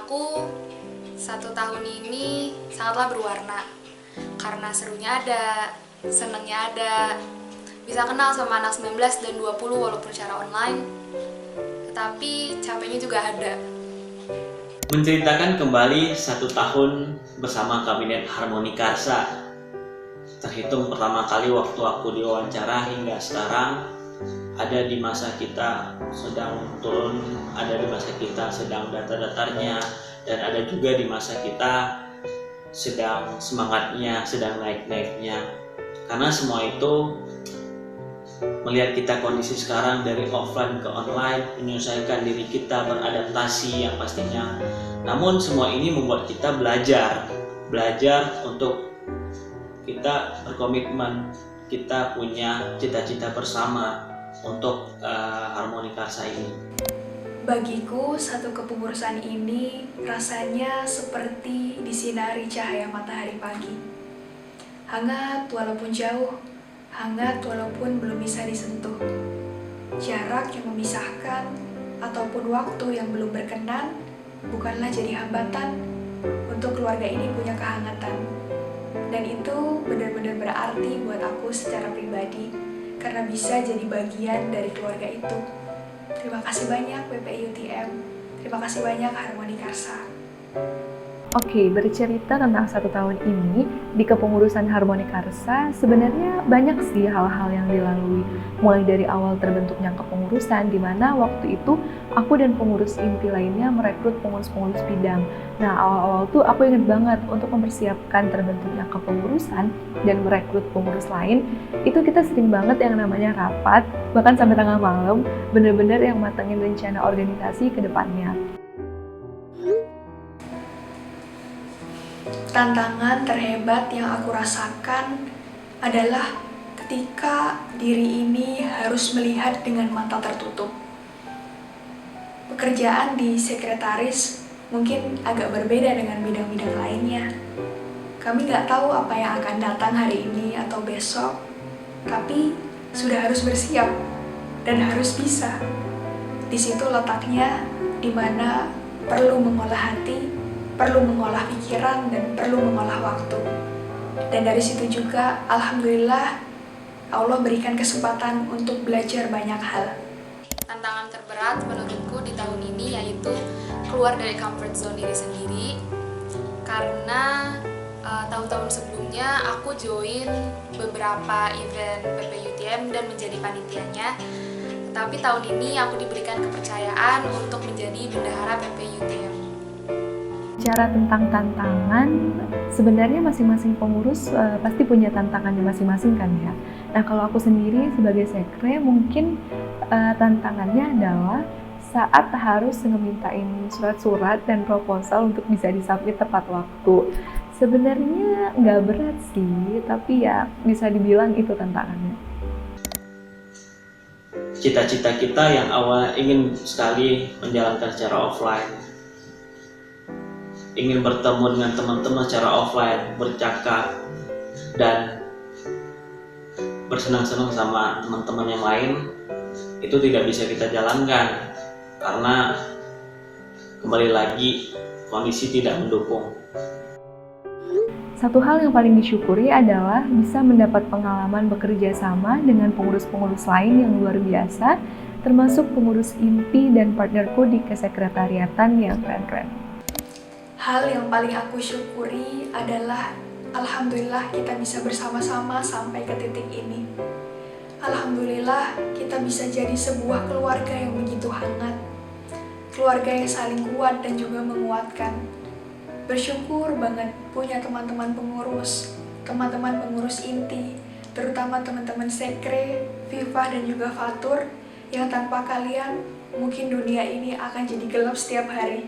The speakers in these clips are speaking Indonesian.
aku, 1 tahun ini sangatlah berwarna. Karena serunya ada, senengnya ada, bisa kenal sama anak 19 dan 20 walaupun secara online, tetapi capeknya juga ada. Menceritakan kembali 1 tahun bersama Kabinet Harmoni Karsa. Terhitung pertama kali waktu aku diwawancara hingga sekarang, ada di masa kita sedang turun, ada di masa kita sedang datar-datarnya, dan ada juga di masa kita sedang semangatnya, sedang naik-naiknya. Karena semua itu melihat kita kondisi sekarang dari offline ke online, menyelesaikan diri kita beradaptasi yang pastinya. Namun semua ini membuat kita belajar untuk kita berkomitmen, kita punya cita-cita bersama untuk Harmoni Karsa ini. Bagiku, satu kepengurusan ini rasanya seperti disinari cahaya matahari pagi. Hangat walaupun jauh, hangat walaupun belum bisa disentuh. Jarak yang memisahkan ataupun waktu yang belum berkenan bukanlah jadi hambatan untuk keluarga ini punya kehangatan. Dan itu benar-benar berarti buat aku secara pribadi karena bisa jadi bagian dari keluarga itu. Terima kasih banyak PPI UTM, terima kasih banyak Harmoni Karsa. Oke, bercerita tentang 1 tahun ini di kepengurusan Harmoni Karsa, sebenarnya banyak sih hal-hal yang dilalui. Mulai dari awal terbentuknya kepengurusan, di mana waktu itu aku dan pengurus inti lainnya merekrut pengurus-pengurus bidang. Nah, awal-awal tuh aku ingat banget untuk mempersiapkan terbentuknya kepengurusan dan merekrut pengurus lain, itu kita sering banget yang namanya rapat, bahkan sampai tengah malam, bener-bener yang matengin rencana organisasi ke depannya. Tantangan terhebat yang aku rasakan adalah ketika diri ini harus melihat dengan mata tertutup. Pekerjaan di sekretaris mungkin agak berbeda dengan bidang-bidang lainnya. Kami nggak tahu apa yang akan datang hari ini atau besok, tapi sudah harus bersiap dan harus bisa. Di situ letaknya di mana perlu mengolah hati, perlu mengolah pikiran, dan perlu mengolah waktu. Dan dari situ juga, alhamdulillah, Allah berikan kesempatan untuk belajar banyak hal. Tantangan terberat menurutku di tahun ini yaitu keluar dari comfort zone diri sendiri. Karena tahun-tahun sebelumnya aku join beberapa event PPUTM dan menjadi panitianya. Tapi tahun ini aku diberikan kepercayaan untuk menjadi bendahara PPUTM. Bicara tentang tantangan, sebenarnya masing-masing pengurus pasti punya tantangannya masing-masing kan ya. Nah, kalau aku sendiri sebagai sekre mungkin tantangannya adalah saat harus ngemintain surat-surat dan proposal untuk bisa disubmit tepat waktu. Sebenarnya nggak berat sih, tapi ya bisa dibilang itu tantangannya. Cita-cita kita yang awalnya ingin sekali menjalankan secara offline, ingin bertemu dengan teman-teman secara offline, bercakap, dan bersenang-senang sama teman-teman yang lain, itu tidak bisa kita jalankan karena kembali lagi kondisi tidak mendukung. Satu hal yang paling disyukuri adalah bisa mendapat pengalaman bekerja sama dengan pengurus-pengurus lain yang luar biasa, termasuk pengurus inti dan partnerku di kesekretariatan yang keren-keren. Hal yang paling aku syukuri adalah alhamdulillah kita bisa bersama-sama sampai ke titik ini. Alhamdulillah kita bisa jadi sebuah keluarga yang begitu hangat. Keluarga yang saling kuat dan juga menguatkan. Bersyukur banget punya teman-teman pengurus inti, terutama teman-teman sekre, Viva dan juga Fatur, yang tanpa kalian mungkin dunia ini akan jadi gelap setiap hari.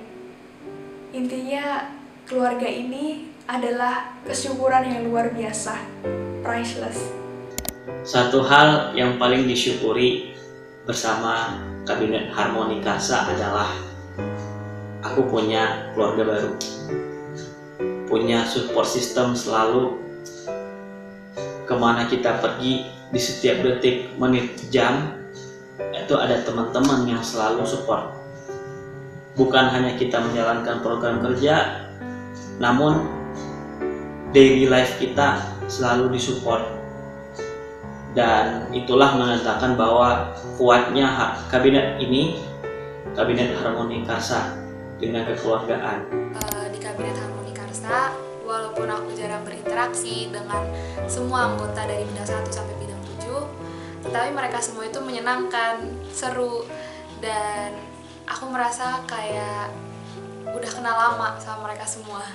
Intinya, keluarga ini adalah kesyukuran yang luar biasa, priceless. Satu hal yang paling disyukuri bersama Kabinet Harmoni Karsa adalah aku punya keluarga baru, punya support system selalu. Kemana kita pergi di setiap detik, menit, jam, itu ada teman-teman yang selalu support. bukan hanya kita menjalankan program kerja, namun daily life kita selalu disupport. Dan itulah menandakan bahwa kuatnya kabinet ini, Kabinet Harmoni Karsa dengan kekeluargaan. Di Kabinet Harmoni Karsa, walaupun aku jarang berinteraksi dengan semua anggota dari bidang 1 sampai bidang 7, tetapi mereka semua itu menyenangkan, seru, dan aku merasa kayak udah kenal lama sama mereka semua.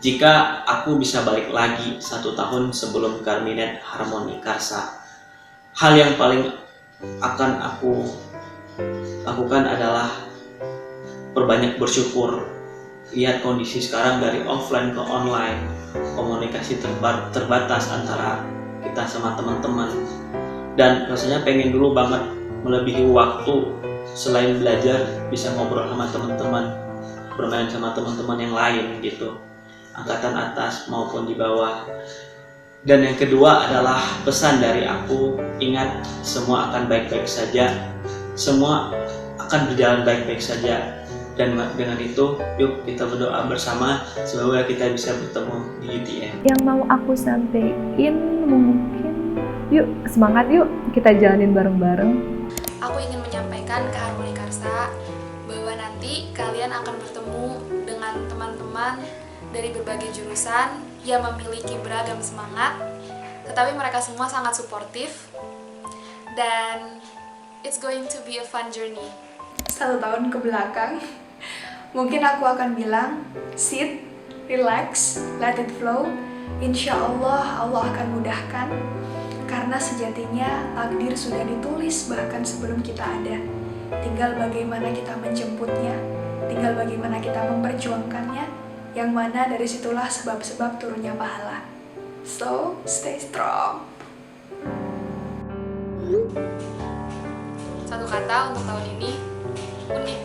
Jika aku bisa balik lagi 1 tahun sebelum Kabinet Harmoni Karsa, hal yang paling akan aku lakukan adalah perbanyak bersyukur. Lihat kondisi sekarang dari offline ke online, komunikasi terbatas antara kita sama teman-teman, dan rasanya pengen dulu banget melebihi waktu selain belajar bisa ngobrol sama teman-teman, bermain sama teman-teman yang lain gitu, angkatan atas maupun di bawah. Dan yang kedua adalah pesan dari aku, ingat semua akan baik-baik saja, semua akan berjalan baik-baik saja. Dan dengan itu, yuk kita berdoa bersama, semoga kita bisa bertemu di UTM. Yang mau aku sampein mungkin, yuk semangat yuk, kita jalanin bareng-bareng. Aku ingin menyampaikan ke Harmoni Karsa bahwa nanti kalian akan bertemu dengan teman-teman dari berbagai jurusan yang memiliki beragam semangat, tetapi mereka semua sangat suportif, dan it's going to be a fun journey. 1 tahun ke belakang, mungkin aku akan bilang, sit, relax, let it flow. Insya Allah, Allah akan mudahkan. Karena sejatinya takdir sudah ditulis bahkan sebelum kita ada. Tinggal bagaimana kita menjemputnya, tinggal bagaimana kita memperjuangkannya, yang mana dari situlah sebab-sebab turunnya pahala. So, stay strong. Satu kata untuk tahun ini, unik.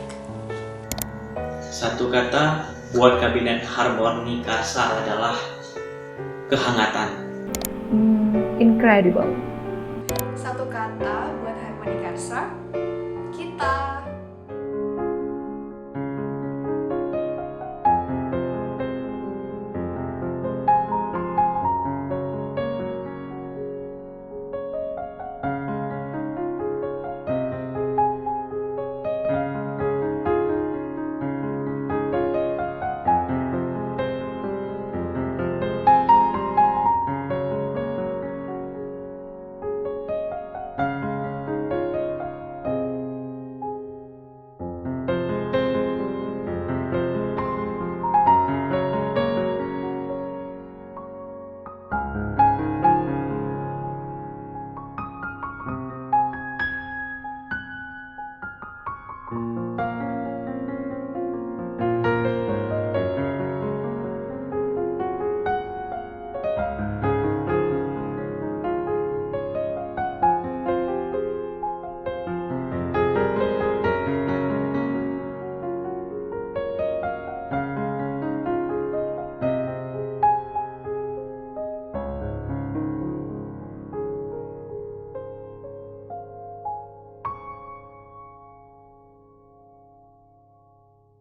Satu kata buat Kabinet Harmoni Karsa adalah kehangatan. Incredible. Satu kata buat Harmoni Karsa, kita.